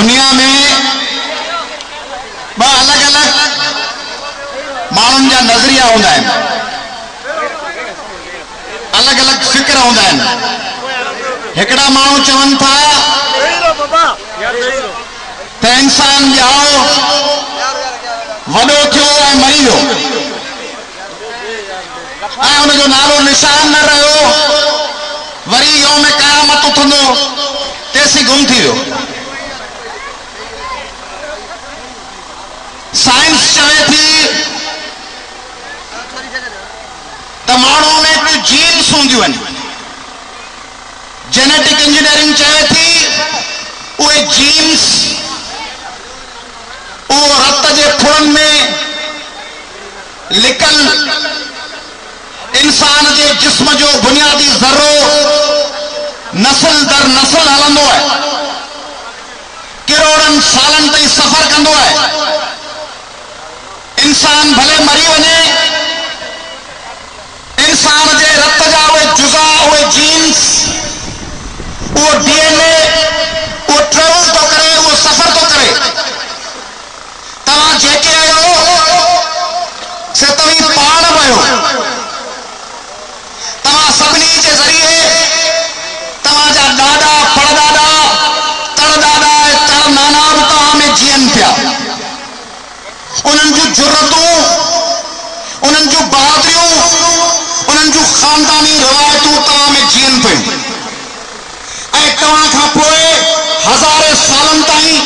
दुनिया में ब अलग अलग मानुन जा नजरिया होंदा है, अलग अलग फिक्र होंदा है। एकड़ा मानू चवन था त इंसान जाओ वडो थियो ऐं मरी वियो ऐं उन जो नालो निशान न रहियो, वरी यौम क़यामत उथंदो तेसी गुम थी वियो। साइंस चवे थी त माण्हू में कुछ जीन्स हूंदियूं आहिनि, जेनेटिक इंजीनियरिंग चवे थी उहे जीन्स वो रत जे फुड़न में लिकल इंसान के जिस्म जो बुनियादी ज़र्रो नस्ल दर नस्ल हलंदो है, करोड़न सालन ताईं सफर कंदो है। इंसान भले मरी वने, इंसान के रत जा उहे जुज़ा उहे जीन्स वो डीएनए वो ट्रेवल तो करे, वो सफर तो करे। तव्हां जेके आहियो से तव्हीं पाण वयो, तव्हां सभिनी जे ज़रिए तव्हांजा ॾाॾा पड़दादा तड़दादा ऐं तड़नाना बि तव्हां में जीअनि पिया। उन्हनि जूं जुर्रतूं, उन्हनि जूं बहादुरियूं, उन्हनि जूं ख़ानदानी रिवायतूं तव्हां में जीअनि पियूं ऐं तव्हां खां पोइ हज़ारे सालनि ताईं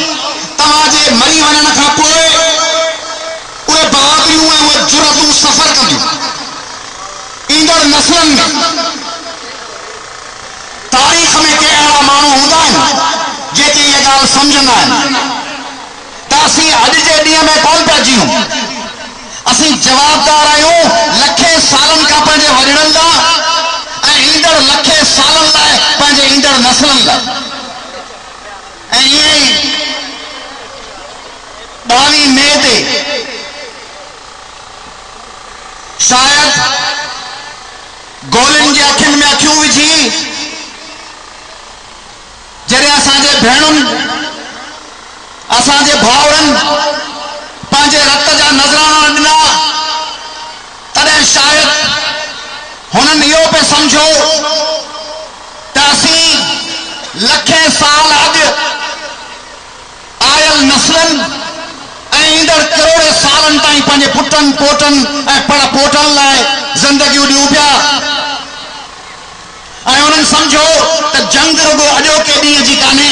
तव्हांजे मरी वञण खां पोइ उहे बहादुरियूं ऐं उहे जुर्रतूं सफ़र कंदियूं ईंदड़ नस्लनि में। तारीख़ में के अहिड़ा माण्हू हूंदा आहिनि जेके इहा ॻाल्हि सम्झंदा आहिनि त असीं अॼु जे ॾींहं में कोन पिया जीऊं, असीं जवाबदार आहियूं लखे सालनि खां पंहिंजे वॾड़नि लाइ ऐं ईंदड़ लखे सालनि लाइ पंहिंजे ईंदड़ नस्लनि लाइ। ऐं ईअं ई 22 मई ते शायद गोलिन जे अखियुनि में अखियूं विझी जॾहिं असांजे भेणुनि असांजे भाउरनि पंहिंजे रत जा नज़राना ॾिना तॾहिं शायद हुननि इहो पिया सम्झो त असीं लखे साल अॻु आयल नस्लनि ऐं ईंदड़ करोड़े सालनि ताईं पंहिंजे पुटनि पोटनि ऐं पड़ पोटनि लाइ ज़िंदगियूं ॾियूं पिया ऐं उन्हनि सम्झो त जंग रुगो अॼोके ॾींहं जी कान्हे,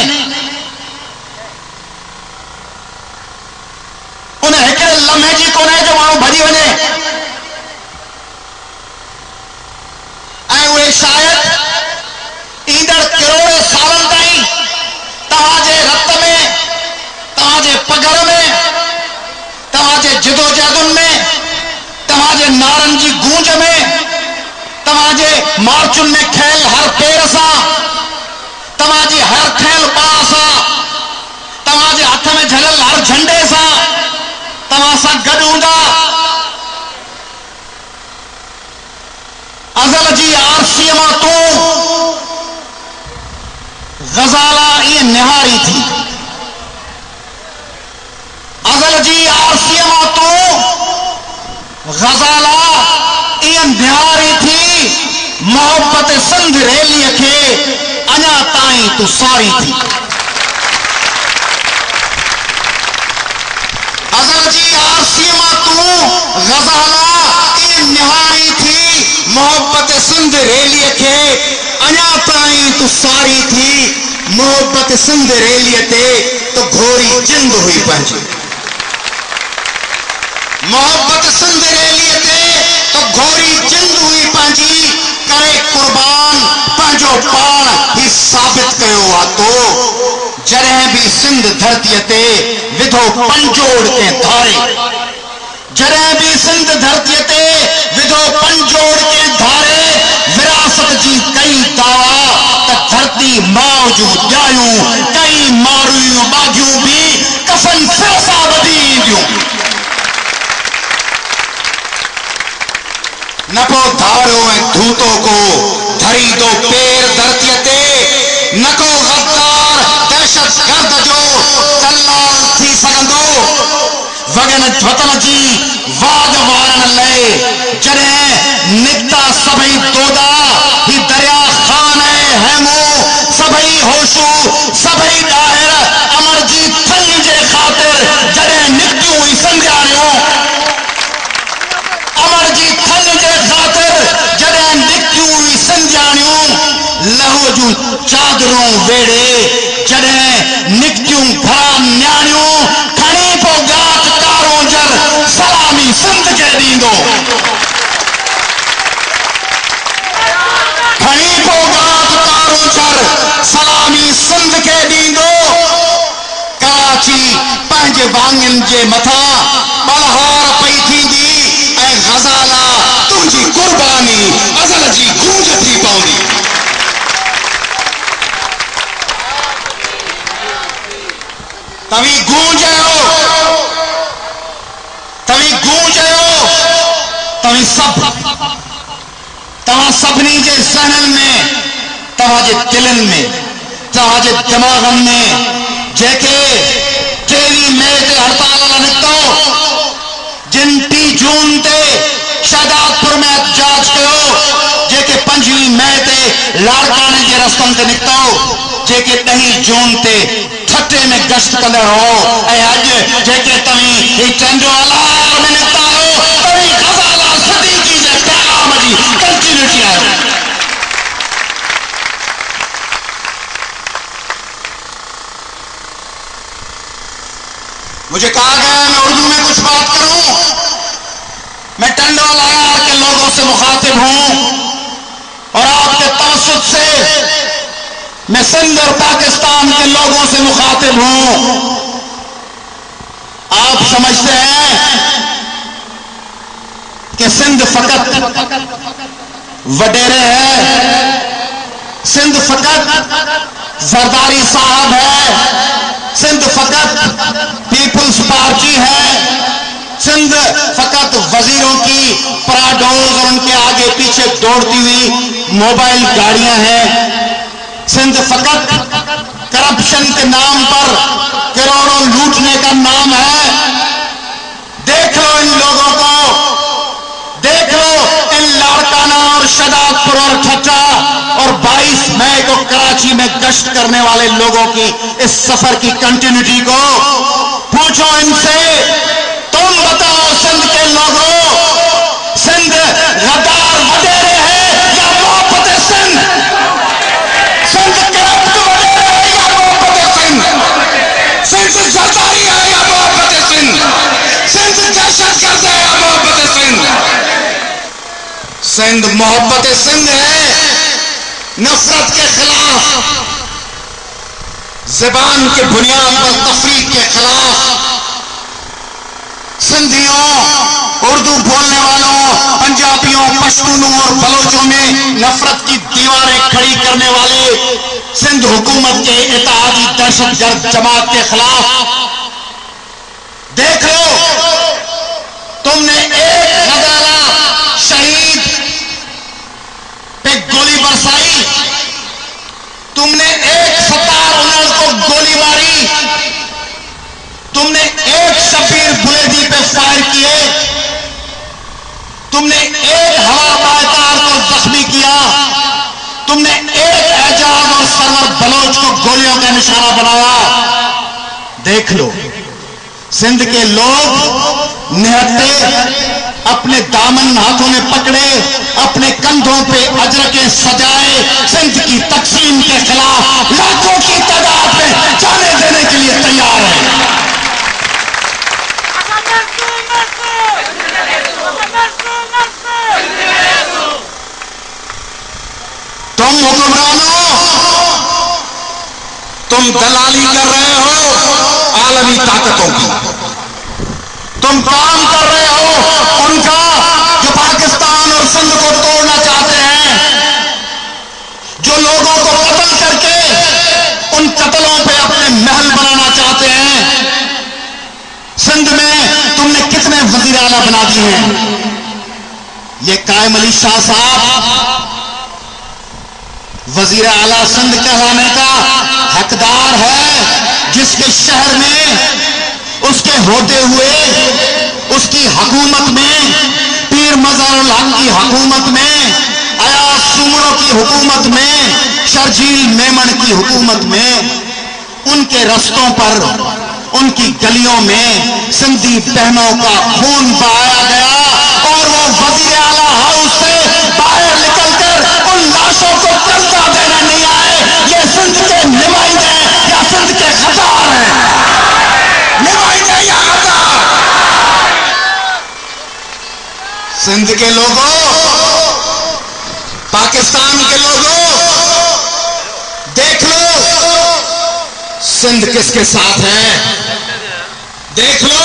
उन हिकिड़े लम्हे जी कोन्हे जो माण्हू भॼी वञे। ऐं उहे शायद ईंदड़ करोड़े सालनि ताईं तव्हांजे रत में, तव्हांजे पघर में, तव्हांजे जिदोजहदुनि में, तव्हांजे नारनि जी गूंज में, तव्हांजे मार्चुनि में खयल हर पेर सां, तव्हांजी हर खयल बाह सां, तव्हांजे हथ में झलियल हर झंडे सां तव्हां सां गॾु हूंदा। अज़ल जी आरसीअ मां तूं ग़ज़ाला ईअं निहारी थी, अज़ल जी आरसीअ मां तूं ग़ज़ाला ईअं निहारी थी, मोहब्बत सिंध रैलीअ खे अञा ताईं तूं सारी थी। अज़ल जी आरसीअ मां तूं ग़ज़ाला ईअं निहारी थी, मोहब्बत सिंध रैलीअ खे अञा ताईं तूं सारी थी। मोहब्बत सिंध रैलीअ ते तो घोरी जिंद हुई पंहिंजी, मोहब्बत सिंध रैलीअ ते तो घोरी जिंद हुई पंहिंजी, करे कुर्बान पंहिंजो पाण ही साबित कयो आहे तो जॾहिं बि सिंध धरतीअ ते विधो पंजोड़ के धारे, जॾहिं बि सिंध धरतीअ ते विधो पंजोड़ के धारे, विरासत जी कई दावा त धरती माउ जूं ॼायूं कई मारूं बागियूं बि कफन सिर सां वधी ईंदियूं। न को धारो ऐं धूतो को धरी दो पैर धरतीअ ते, न को गद्दार दहशत गर्द जो वगन वतन जी वाद वारन लय जड़े निकता सभई दोदा ही दरिया खान है मो सभई होशू सभई दाहिर अमर जी थल जे खातिर जड़े निकतियूं ही संजाणियो अमर जी थल जे खातिर जड़े निकतियूं ही संजाणियो लहू जूं चादरों वेड़े जड़े निकतियूं घरा न्याणियों खणी पो गात कारो जर सलामी सिंध के दींदो खणी पो गात कारो जर सलामी सिंध के दींदो कराची पंहिंजे वांगन जे मथा बलहार पई थींदी ऐं गज़ाला तुंहिंजी कुर्बानी अज़ल जी गूंज थी पवंदी तवी गूंजयो तवी सब तव्हां सभिनी जे ज़हननि में तव्हांजे दिलनि में तव्हांजे दिमाग़नि में जेके 23 मई ते हड़ताल निकितो जिन 3 जून ते शहदादपुर में एहतजाज कयो जेके 25 मई ते लाड़काने जे रस्तनि ते निकितो जेके 10 जून ते ठटे में गश्त कंदड़ हो ऐं अॼु जेके तव्हीं ही चंडो अलार में निकिता हो तव्हीं ग़ज़ाला सदीकी जे पैगाम जी कंटिन्यूटी आहियो मुझे कहा गया मैं उर्दू में कुछ बात करूं मैं टंडो अलार के लोगों से मुखातिब हूं और आपके तवस्सुत से मैं सिंध और पाकिस्तान के लोगों से मुखातिब हूं आप समझते हैं कि सिंध फकत वडेरे है सिंध फकत जरदारी साहब है सिंध फकत पीपुल्स पार्टी है सिंध फकत वजीरों की पराडोज और उनके आगे पीछे दौड़ती हुई मोबाइल गाड़ियां हैं सिंध फकत करप्शन के नाम पर करोड़ों लूटने का नाम है देख लो इन लोगों को देख लो इन लाड़काना और शहदादपुर और ठट्टा और 22 मई को कराची में गश्त करने वाले लोगों की इस सफर की कंटिन्यूटी को पूछो इनसे तुम बताओ सिंध के लोगों सिंध गद्दार वडेरे है या मोहब्बत सिंध सिंध करप्ट वडेरे है या मोहब्बत सिंध सिंध जरदारी है या मोहब्बत सिंध सिंध दहशतगर्द है या मोहब्बत सिंध सिंध मोहब्बत सिंध है नफरत के खिलाफ ज़बान के बुनियाद पर तफरीक के खिलाफ सिंधियों उर्दू बोलने वालों पंजाबियों पश्तूनों और बलोचों में नफरत की दीवारें खड़ी करने वाले सिंध हुकूमत के इत्तेहादी दहशतगर्द जमात के खिलाफ देख लो तुमने एक गज़ाला शहीद पे गोली बरसाई तुमने एक 17 उनड़ को गोली मारी तुमने एक शबीर बुलेदी पे फायर किए तुमने एक हवा पायदार को जख्मी किया तुमने एक एजाज और सरवर बलोच को गोलियों का निशाना बनाया देख लो सिंध के लोग निहत्ते अपने दामन हाथों में पकड़े अपने कंधों पे अजरकें सजाए सिंध की तकसीम के खिलाफ लाखों की तादाद में जाने देने के लिए तैयार है तुम हुक्मरानों तुम दलाली कर रहे हो आलमी ताकतों की तुम काम कर रहे हो उनका जो पाकिस्तान और सिंध को तोड़ना चाहते हैं जो लोगों को कत्ल करके उन कत्लों पे अपने महल बनाना चाहते हैं सिंध में तुमने कितने वजीर आला बना दिए हैं ये कायम अली शाह साहब वजीर आला सिंध कहलाने का हकदार है जिसके शहर में उसके होते हुए उसकी हुकूमत में, पीर मज़हरुल हक की हुकूमत में, अयाज सुमरों की हुकूमत में, शर्जील मेमन की हुकूमत में, उनके रस्तों पर, उनकी गलियों में सिंधी बहनों का खून बहाया गया और वो वजीर आला हाउस से बाहर निकलकर उन लाशों को तस्का देने नहीं आए। ये सिंध के नुमाइंदे या सिंध के गद्दार हैं, नुमाइंदे या गद्दार। सिंध के लोगों, पाकिस्तान के लोगों, देख लो सिंध किसके साथ है, देख लो।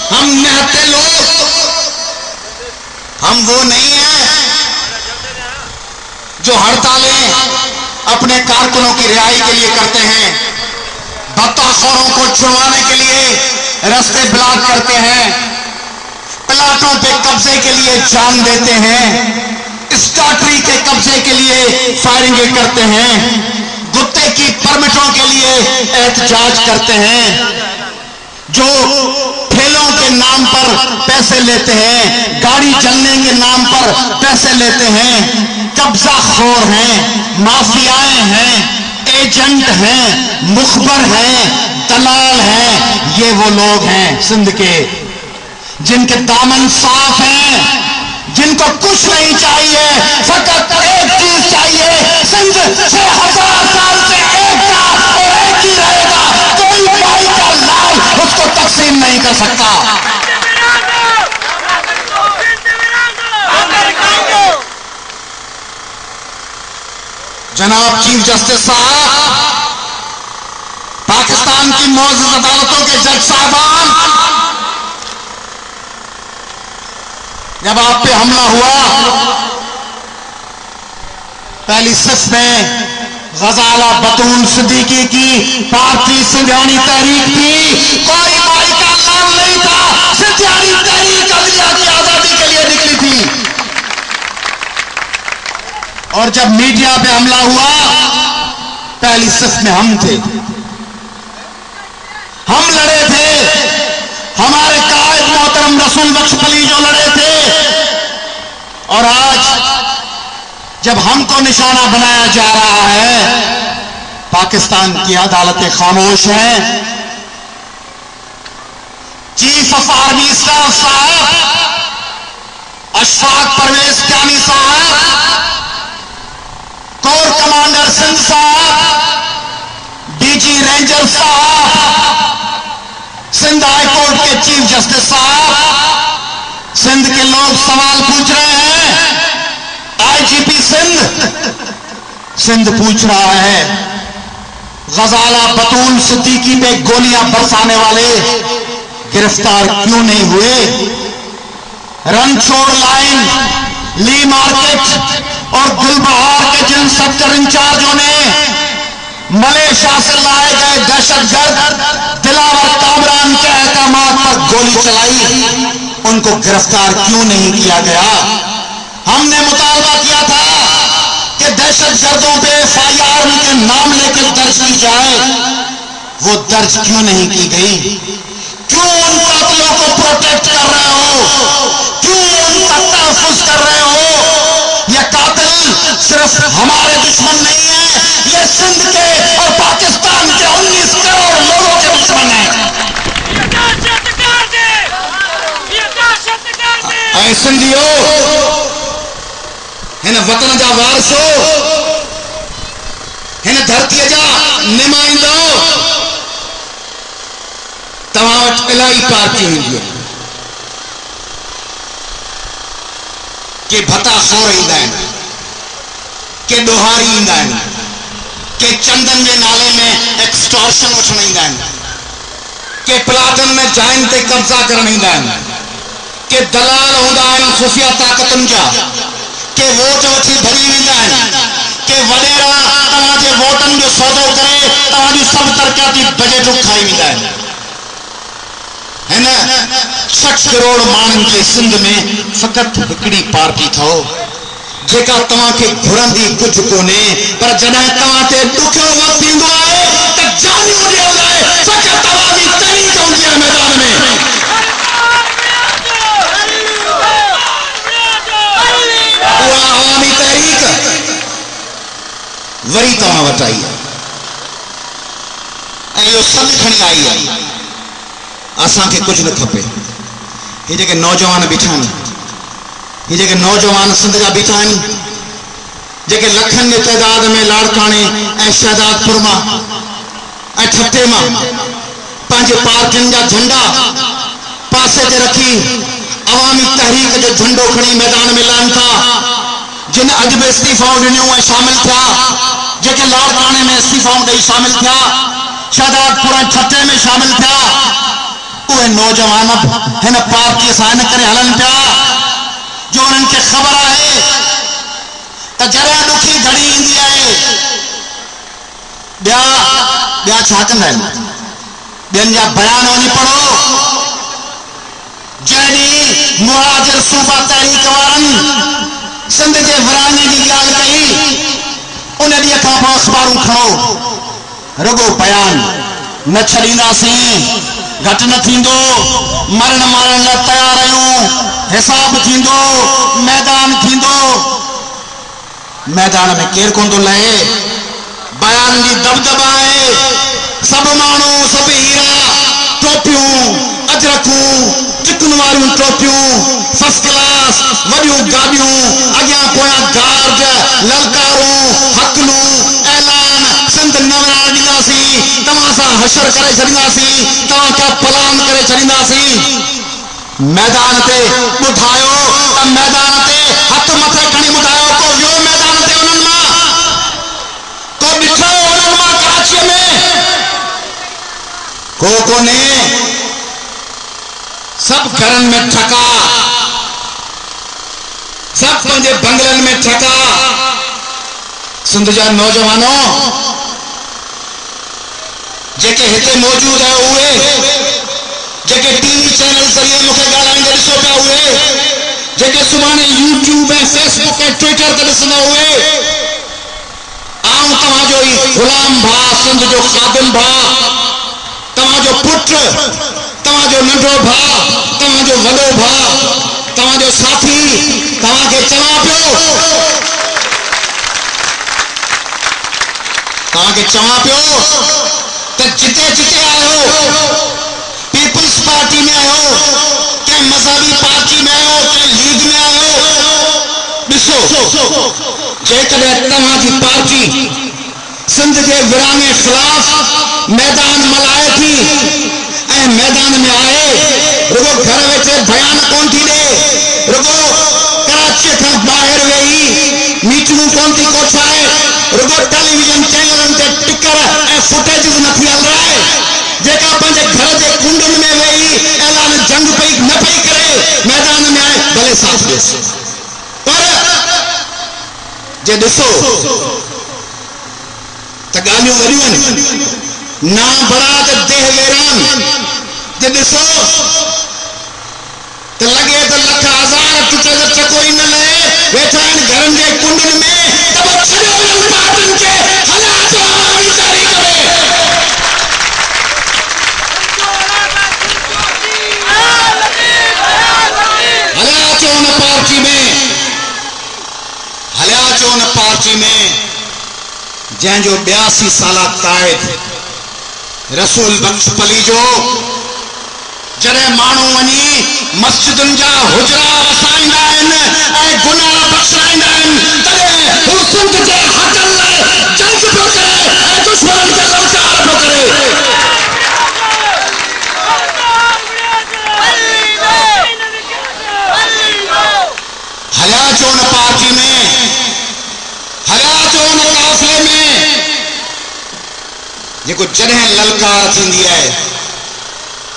हम निहत्ते लोग, हम वो नहीं हैं जो हड़तालें अपने कारकुनों की रिहाई के लिए करते हैं, भत्ताखोरों को छुड़वाने के लिए रास्ते ब्लॉक करते हैं, प्लाटों पे कब्जे के लिए जान देते हैं, स्टार्टरी के कब्जे के लिए फायरिंगें करते हैं, गुत्ते की परमिटों के लिए एहतजाज करते हैं, जो ठेलों के नाम पर पैसे लेते हैं, गाड़ी चलने के नाम पर पैसे लेते हैं, कब्जा खोर हैं, माफियाएं हैं, एजेंट हैं, मुखबर हैं, दलाल हैं। ये वो लोग हैं सिंध के जिनके दामन साफ हैं, जिनको कुछ नहीं चाहिए, फकत एक चीज चाहिए। सिंध 6000 साल से एक था और एक ही रहेगा। कोई भाई का लाल उसको तकसीम नहीं कर सकता। जनाब चीफ जस्टिस साहब, पाकिस्तान की मौजूद अदालतों के जज साहबान, जब आप पे हमला हुआ पहली सिफ में गजाला बतून सिद्दीकी की भारतीय सिंधियानी तहरीक थी, कोई भाई का नाम नहीं था। सिंधियानी तहरीक अदलिया की आजादी के लिए निकली थी। और जब मीडिया पे हमला हुआ पहली सिफ में हम थे, हम लड़े थे, हमारे कायद मोहतरम रसूल बख्श फली जो लड़े थे। और आज जब हमको निशाना बनाया जा रहा है, पाकिस्तान की अदालतें खामोश हैं। चीफ ऑफ आर्मी स्टाफ साहब अशफाक परवेज क्यानी साहब, कोर कमांडर सिंध साहब, डीजी रेंजर साहब, सिंध हाई कोर्ट के चीफ जस्टिस साहब, सिंध के लोग सवाल पूछ रहे हैं। आईजीपी सिंध पूछ रहा है, गजाला बतूल सिद्दीकी पे गोलियां बरसाने वाले गिरफ्तार क्यों नहीं हुए? रणछोड़ लाइन, ली मार्केट और गुलबहार के जिन सेक्टर इंचार्जों ने मलेशिया से लाए गए दहशतगर्द दिलावर कामरान के अहकामात पर गोली चलाई, उनको गिरफ्तार क्यों नहीं किया गया? हमने मुतालबा किया था कि दहशतगर्दों पे एफआईआर उनके नाम लेकर दर्ज की जाए, वो दर्ज क्यों नहीं की गई? क्यों उन कातिलों को प्रोटेक्ट कर रहे हो? क्यों उनका तहफ्फुज़ कर रहे हो? ये कातिल सिर्फ हमारे दुश्मन नहीं है, ये सिंध के और पाकिस्तान के 19 करोड़ लोगों के दुश्मन हैं। ऐ सिंधियो, हिन वतन जा वारसो, हिन धरतीअ जा नुमाइंदो, तव्हां वटि इलाही पार्टियूं ईंदियूं, के भत्ताखोर ईंदा आहिनि, के ॾोहारी ईंदा आहिनि, के चंदन जे नाले में एक्सटॉर्शन वठण ईंदा आहिनि, के प्लाटन में जाइन ते कब्ज़ा करण ईंदा आहिनि, के दलाल हूंदा आहिनि खुफ़िया ताक़तुनि जा, के वोट वठी भरी वेंदा आहिनि, के वॾेरा तव्हांजे वोटनि जो सौदो करे तव्हांजूं सभु तरक़ियाती बजटूं खाई वेंदा आहिनि। हिन 60 करोड़ माण्हुनि जे सिंध में फ़क़ति हिकिड़ी पार्टी अथव जेका तव्हांखे घुरंदी कुझु कोन्हे, पर जॾहिं तव्हां ते ॾुखियो वक़्तु ईंदो आहे त जानियूं ॾियण लाइ फ़क़ति तव्हांजी तहरीक हूंदी आहे। असां वटि आई आहे ऐं इहो सॾु खणी आई आहे। असांखे कुझु न खपे। हे जेके नौजवान बीठा आहिनि, हे जेके नौजवान सिंध जा बीठा आहिनि, जेके लखनि जे तइदाद में लाड़काणे ऐं शहदादपुर मां ऐं ठटे मां पंहिंजे पार्टियुनि जा झंडा पासे ते रखी अवामी तहरीक जो झंडो खणी मैदान में लहनि था, जिन अॼु बि इस्तीफ़ाऊं ॾिनियूं ऐं शामिल थिया, जेके लाड़काणे में इस्तीफ़ाऊं ॾेई शामिल थिया, शहदादपुर ऐं ठटे में शामिल थिया, उहे नौजवान हिन पार्टीअ सां इन करे हलनि पिया जो उन्हनि खे ख़बर आहे त जॾहिं ॾुखी घड़ी ईंदी आहे ॿिया छा कंदा आहिनि, ॿियनि जा बयान वञी पढ़ो। जॾहिं मुहाजिर सूबा तहरीक वारनि सिंध जे विराने जी ॻाल्हि कई, उन ॾींहं खां पोइ अख़बारूं खणो, रुगो बयान न छॾींदासीं, घटि न थींदो, मरण मारण लाइ तयार आहियूं, हिसाब थींदो, मैदान थींदो। मैदान में केरु कोन थो लहे, बयान जी दबदबा आहे। सभु माण्हू, सभु हीरा, टोपियूं, अजरकूं, चिकन वारियूं टोपियूं, फर्स्ट क्लास वॾियूं गाॾियूं, अॻियां पोयां गार्ड, ललकारूं, हकलूं, ऐलान, सिंध न विरण ॾींदासीं, तव्हां सां हशर करे छॾींदासीं, तव्हां खां पलान करे छॾींदासीं। मैदान ते ॿुधायो त मैदान ते हथ मथे खणी ॿुधायो को वियो मैदान ते उन्हनि मां, को ॾिठो उन्हनि मां कराचीअ में, को कोन्हे। सब घरनि में ठका, सब पंहिंजे बंगलनि में ठका। सिंध जा नौजवानों जेके हिते मौजूद है, उहे जेके टीवी चैनल ज़रिए मूंखे ॻाल्हाईंदे ॾिसो पिया, उहे जेके सुभाणे यूट्यूब ऐं फेसबुक ऐं ट्विटर ते ॾिसंदा, उहे आऊं तव्हांजो ई ग़ुलाम भाउ, सिंध जो ख़ादिम भाउ, तव्हांजो पुटु, तव्हांजो नंढो भाउ, तव्हांजो वॾो भाउ, तव्हांजो साथी, तव्हांखे चवां पियो त जिते जिते आयो, पीपल्स पार्टी में आयो, कंहिं मज़हबी पार्टी में आयो, कंहिं लीग में आयो, ॾिसो जेकॾहिं तव्हांजी पार्टी सिंध जे विराने ख़िलाफ़ मैदान मल्हाए थी ऐं मैदान में आहे, रुगो घर वेठे बयान कोन थी ॾे, रुगो कराचीअ खां ॿाहिरि वेही मीटिंगूं कोन थी कोठाए, रुगो टेलीविजन चैनलनि ते टिकर ऐं फुटेजिस नथी हलाए, जेका पंहिंजे घर जे कुंडनि में वेही ऐलान जंग न पई करे, मैदान में आहे, भले साथ ॾेसि। पर जे ॾिसो त ॻाल्हियूं वॾियूं आहिनि, ना बरात देह वेरान, जे ॾिसो त लॻे त लख हज़ार टुटे त चकोई न लहे, वेठा आहिनि घरनि जे कुंडनि में, त पोइ छॾियो इन्हनि पार्टियुनि खे, हलिया अचो अवामी तहरीक में। हलिया अचो उन पार्टी में जंहिंजो 82 साला काइद रसूल बख्श पली जो जॾहिं माण्हू वञी मस्जिदुनि जा हुजरा वसाईंदा आहिनि ऐं गुनाह बख़्शाईंदा आहिनि, तॾहिं हू सिंध जे हक़नि लाइ जंग पियो करे ऐं दुश्मननि खे ललकार पियो करे। हलिया अचो उन पार्टी में, हलिया अचो उन काफ़िले में जेको जॾहिं ललकार थींदी आहे,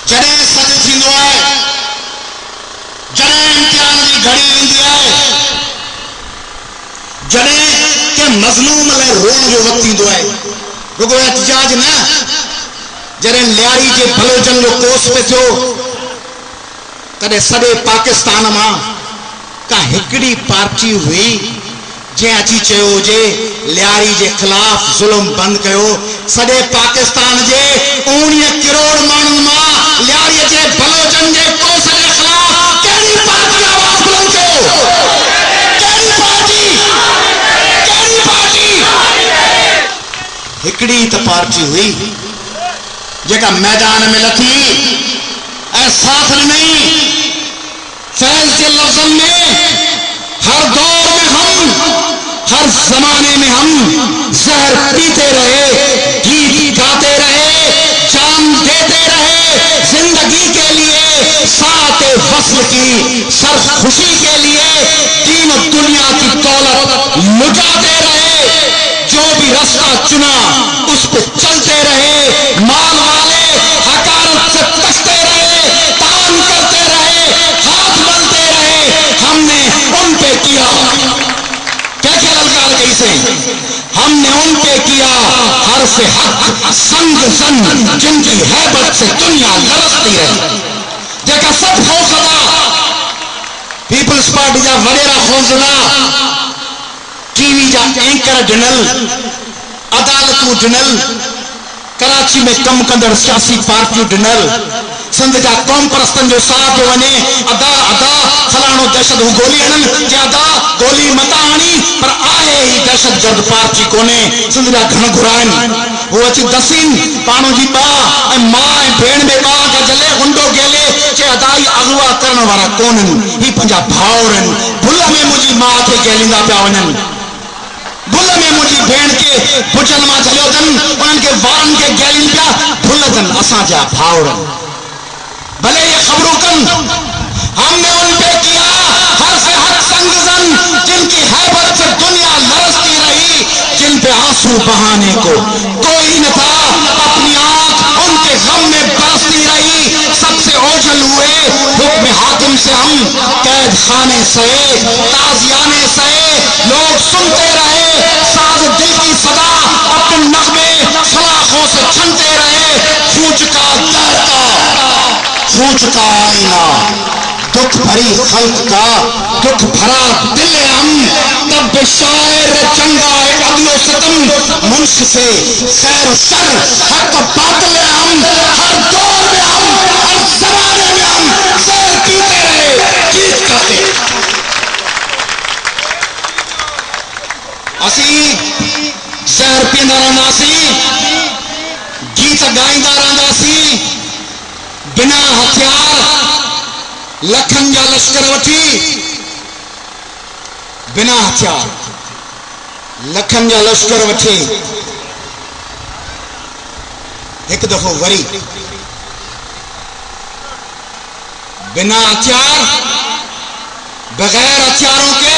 जॾहिं सॾु थींदो आहे, जॾहिं इम्तिहान जी घड़ी ईंदी आहे, जॾहिं के मज़लूम लाइ रोअण जो वक़्तु ईंदो आहे, रुगो एहतिजाज न, जॾहिं लियारी जे बलोचन जो कोस पे थियो, तॾहिं सॼे पाकिस्तान मां का हिकिड़ी पार्टी हुई जंहिं अची चयो हुजे लियारी जे ख़िलाफ़ ज़ुल्म बंदि कयो। सॼे पाकिस्तान जे 19 करोड़ माण्हुनि मां लियारीअ जे बलोचन जे कोस जे ख़िलाफ़ कहिड़ी पार्टी आवाज़ बुलंद कयो? कहिड़ी पार्टी? हिकड़ी त पार्टी हुई जेका मैदान में लथी ऐं साथ नहीं फैज के लफ्जन में हर दौर में हम हर जमाने में हम जहर पीते रहे, गीत गाते रहे, जान देते रहे, जिंदगी के लिए साथ वस्ल की सर खुशी के लिए दीन दुनिया की दौलत लुटाते रहे। जो भी रास्ता चुना उस पे चलते रहे, माल वाले हकारत से तकते रहे, तान करते रहे, हाथ मलते रहे। हमने उन पे किया क्या ललकार कैसे, हमने उन पे किया हर से हक संग सन जिनकी हैबत से दुनिया लरसती रही। जेका सब खौफदा पीपल्स पार्टी जा वडेरा खौफदा टीवी जा एंकर डिनल, अदालतूं डिनल, कराची में कम कंदड़ सियासी पार्टियों डिनल, सिंध जा कौम परस्तन जो साथ वने अदा अदा फलाणो दहशत हु गोली हणन जे अदा गोली मता हणी पर आहे ही दहशतगर्द पार्टी कोने। सिंध जा घण घुराइन वो अची दसीन पाणो जी बा ऐं मां ऐं भेण में बा के जले हुंडो गेले जे अदाई अगवा करण वारा कोनन, ही पंजा भाउरन। भुल में मुंहिंजी मां खे गेलींदा पिया वञन, भुल में मुझी भेण के भुजन मां झलियो अथन, उन्हनि के वारन के गैलिन पिया भुल अथन असां जा भाउर। भले ये खबरों कन हमने उन पे किया हर से हक संगजन जिनकी हैबत से दुनिया लरसती रही, जिन पे आंसू बहाने को कोई न था, अपनी आंख उनके गम में बरसती रही। सबसे ओझल हुए हुक्म हाकिम से हम कैद खाने सहे, ताजियाने सहे, लोग सुनते रहे, साज दिल की सदा अपने नगमे सलाखों से छनते रहे। फूच का दर का फूच का आईना, दुख भरी खल्क का दुख भरा दिल हम, तब शायर चंगा अदलो सतम मुंश से खैर शर हक बातिल हम, हर दौर में हम, हर जमाने में हम जहर पीते रहे, गीत गाते। असी जहर पींदा रहंदासी, गीत गाईंदा रहंदासी, बिना हथियार लखन जा लश्कर वठी, बिना हथियार लखन जा लश्कर वठी एक दफो वरी बिना हथियार बगैर हथियारों के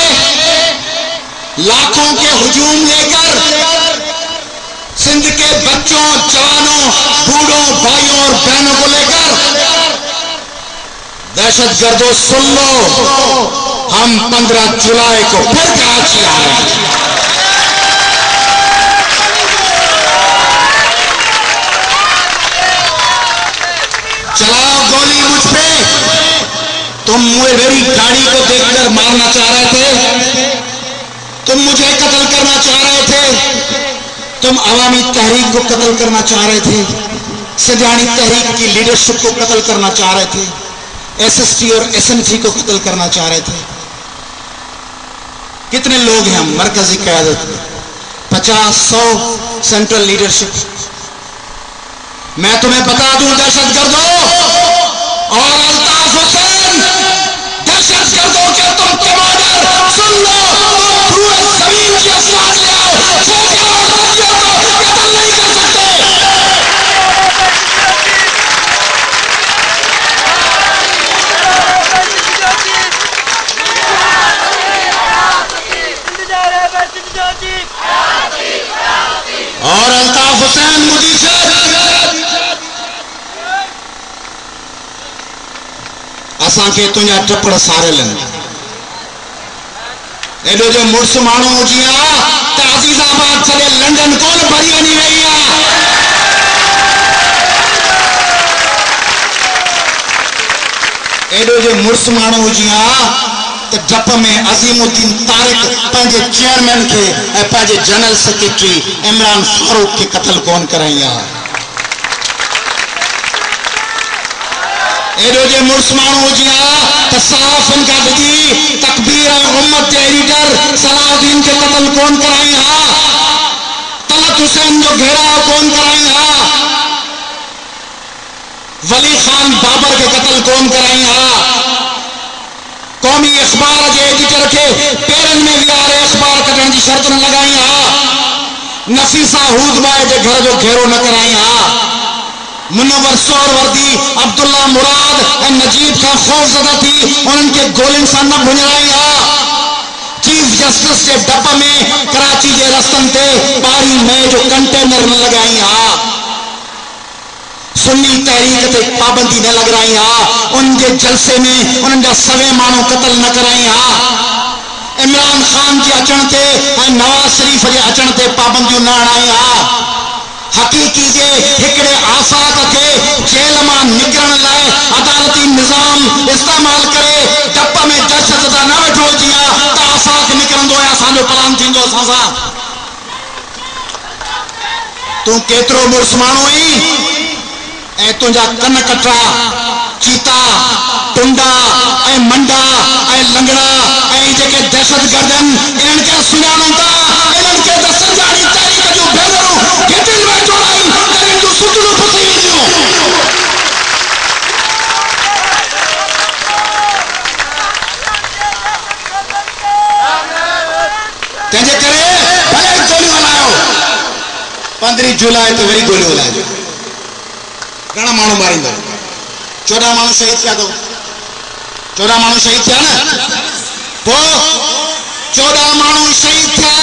लाखों के हुजूम लेकर सिंध के बच्चों, जवानों, बूढ़ों, भाइयों और बहनों को लेकर दहशतगर्दों सुन लो, हम 15 जुलाई को फिर कराची आ रहे हैं। चलाओ गोली मुझ पे। तुम मेरी गाड़ी को देखकर मारना चाह रहे थे, तुम मुझे कत्ल करना चाह रहे थे, तुम अवामी तहरीक को कत्ल करना चाह रहे थे, सिंधियाणी तहरीक की लीडरशिप को कत्ल करना चाह रहे थे, एसएसटी और एसएमसी को कत्ल करना चाह रहे थे। कितने लोग हैं हम मरकजी क़यादत में, 50-100 सेंट्रल लीडरशिप। मैं तुम्हें बता दूं दहशतगर्दों और अल्ताफ हुसैन, दहशतगर्दों के तुम कमांडर सुन लो, पूरे जमीन की असलाह ले आओ, छोटे और बच्चों को कत्ल नहीं कर सकते। और अल्ताफ हुसैन मुझी से असा के तुझा टपड़ सारल एडो जो मुड़स माण्हू हुजी त अजीजाबाद छॾे लंडन कोन भरी वञी वई आहे। एडो जो मुड़स माण्हू हुजी त डप में अजीमुद्दीन तारिक पंहिंजे चेयरमैन के पंहिंजे जनरल सेक्रेटरी इमरान फारूक के कत्ल कोन कराई आहे। एडो जे मुड़स माण्हू हुजी त सहाफ़न का ॾिठी तकबीर ऐं उम्मत जे एडिटर सलाउद्दीन के कत्ल कोन कराई हा। तलब हजरत हुसैन जो घेराव कौन कराई हा, वली खान बाबर के कत्ल कौन कराई हा, कौमी अखबार के एडिटर के पेरन में विहार अखबार कटण की शर्त न लगाई हा, नफीसा हूदबाए के घर जो घेरो न कराई हा, मुनव्वर सोहरवर्दी अब्दुल्ला मुराद और नजीब का खौफजदा थी उनके गोलिन से न भुंजराई हा, चीफ जस्टिस के डब में कराची के रस्तन ते पारी में जो कंटेनर न लगाई हा, सुन्नी तहरीक ते पाबंदी न लगाई हा, उनके जलसे में उनका सवे मानू कत्ल न कराई हा, इमरान खान के अचण ते नवाज शरीफ के अचण ते पाबंदियों न हणाई हा, हकीकी के हिकड़े आफाक के जेल में निकरण लाए अदालती निजाम इस्तेमाल करे डप में दहशत दा न वेठो जिया त आफाक निकरंदो है असांजो प्लान थींदो असां सां। तू केतिरो मुड़स माण्हू आई ऐं तुंहिंजा कन कटरा चीता टुंडा ऐं मंडा ऐं लंगड़ा ऐं जेके दहशतगर्दन इन्हनि खे सुञाणूं था, इन्हनि खे त संजाड़ी तारीख़ जूं भेनरूं घिटियुनि में जोड़ायूं त इन्हनि जूं सुतूं फुसी वेंदियूं। तंहिंजे करे भले गोलियूं हलायो, 15 जुलाई ते वरी गोलियूं हलाइजो। घणा माण्हू मारींदो, 14 माण्हू शहीद थिया तो 14 माण्हू शहीद थिया न, पोइ 14 माण्हू शहीद थिया,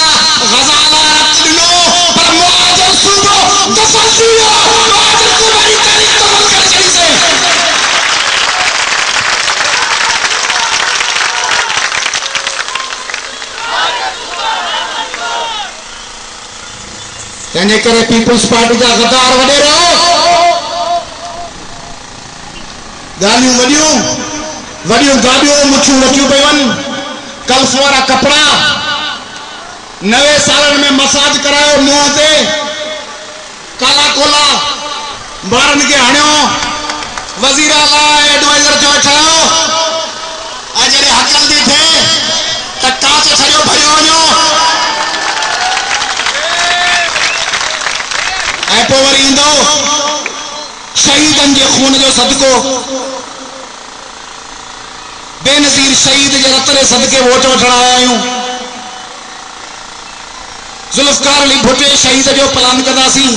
ग़ज़ाला रत ॾिनो पर मुआज़र सूबो दफ़न थी वियो, मुआज़र कुर्बानी तारीख़ तमामु करे छॾीसीं। तंहिंजे करे पीपल्स पार्टी जा गद्दार वॾेरो गालियूं वॾियूं वॾियूं गाॾियूं मुछियूं रखियूं पयूं आहिनि, कल्फ वारा कपड़ा, 90 सालनि में मसाज करायो मुंहं ते, काला कोला ॿारनि खे हणियो, वज़ीर आला एडवाइज़र जो ठहियो, ऐं जॾहिं हकल थी थिए त कांच सॼो भरियो वञो ऐं पोइ वरी ईंदो शहीदनि जे खून जो सदको, बेनज़ीर शहीद जे रत जे सदके वोट वठण आया आहियूं, ज़ुल्फ़कार अली भुट्टो शहीद जो प्लान कंदासीं,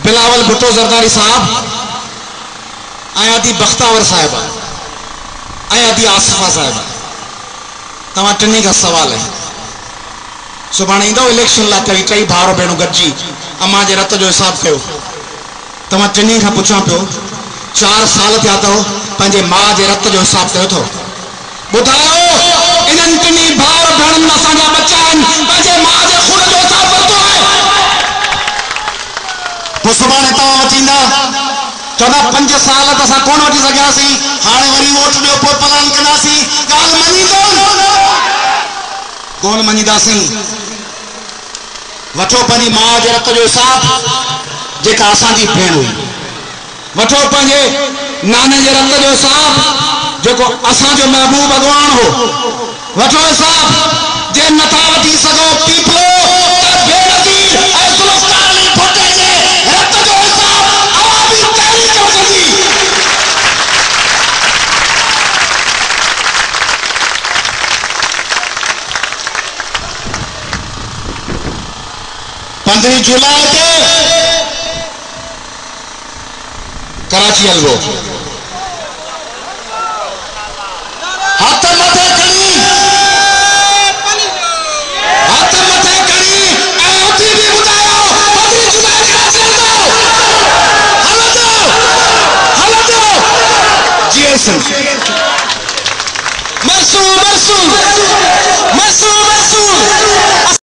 बिलावल भुट्टो ज़रदारी साहब ऐं आदि बख्तावर साहिब ऐं आदि आसिफा साहिब, तव्हां टिनी खां सवाल है, सुभाणे ईंदो इलेक्शन लाइ टई भाउर भेणूं गॾिजी अम्मा जे रत जो हिसाब कयो, तव्हां टिनी खां पुछां पियो 4 साल थिया अथव पंहिंजे माउ जे रत जो हिसाब कयो अथव, ॿुधायो इन्हनि टिनी भाउर भेणनि असांजा बच्चा आहिनि, पंहिंजे माउ जे खून जो हिसाब वरितो आहे, पोइ सुभाणे तव्हां वठी ईंदा चवंदा 5 साल त असां कोन वठी सघियासीं, हाणे वरी वोट ॾियो पोइ प्लान कंदासीं, ॻाल्हि मञी कोन मञीदासीं। वठो पंहिंजी माउ जे रत जो हिसाब जेका असांजी भेण हुई, वठो पंहिंजे नाने जे रत जो हिसाब जेको असांजो महबूब अॻवान हो, वठो हिसाब जे नथा वठी सघो पीपलो त बेनज़ीर ऐं ज़ुल्फ़कार अली भुट्टो जे रत जो हिसाब अवामी तहरीक वठंदी। 15 जुलाई ते कराची हलबो, हथ मथे खणी ऐं उथी बि ॿुधायो 15 जुलाई कराची हलंदो, हलंदो जीएसएम